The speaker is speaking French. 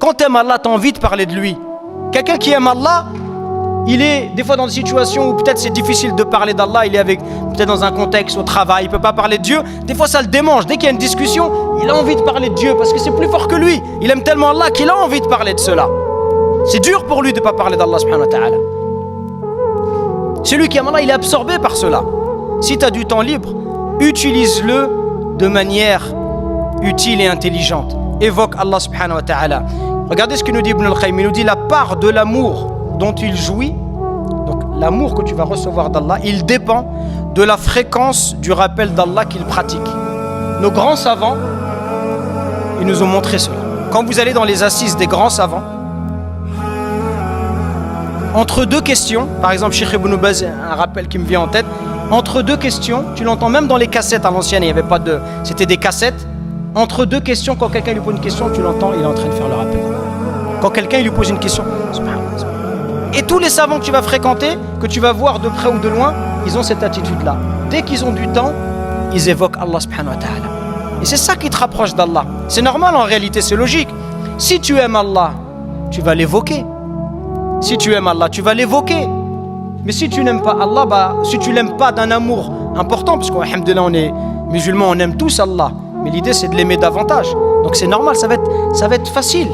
Quand tu aimes Allah, tu as envie de parler de lui. Quelqu'un qui aime Allah, il est des fois dans des situations où peut-être c'est difficile de parler d'Allah, il est peut-être dans un contexte au travail, il ne peut pas parler de Dieu. Des fois ça le démange, dès qu'il y a une discussion, il a envie de parler de Dieu parce que c'est plus fort que lui. Il aime tellement Allah qu'il a envie de parler de cela. C'est dur pour lui de ne pas parler d'Allah subhanahu wa ta'ala. Celui qui aime Allah, il est absorbé par cela. Si tu as du temps libre, utilise-le de manière utile et intelligente. Évoque Allah subhanahu wa ta'ala. Regardez ce que nous dit Ibn al-Qayyim. Il nous dit la part de l'amour dont il jouit, donc l'amour que tu vas recevoir d'Allah, il dépend de la fréquence du rappel d'Allah qu'il pratique. Nos grands savants, ils nous ont montré cela. Quand vous allez dans les assises des grands savants, entre deux questions, par exemple Cheikh Ibn Baz, un rappel qui me vient en tête, entre deux questions, tu l'entends même dans les cassettes à l'ancienne, il n'y avait pas de... C'était des cassettes. Entre deux questions, quand quelqu'un lui pose une question, tu l'entends, il est en train de faire le rappel. Quand quelqu'un lui pose une question, et tous les savants que tu vas fréquenter, que tu vas voir de près ou de loin, ils ont cette attitude-là. Dès qu'ils ont du temps, ils évoquent Allah subhanahu wa ta'ala. Et c'est ça qui te rapproche d'Allah. C'est normal en réalité, c'est logique. Si tu aimes Allah, tu vas l'évoquer. Si tu aimes Allah, tu vas l'évoquer. Mais si tu n'aimes pas Allah, si tu l'aimes pas d'un amour important, parce qu'alhamdoulilah on est musulmans, on aime tous Allah, mais l'idée c'est de l'aimer davantage. Donc c'est normal, ça va être facile.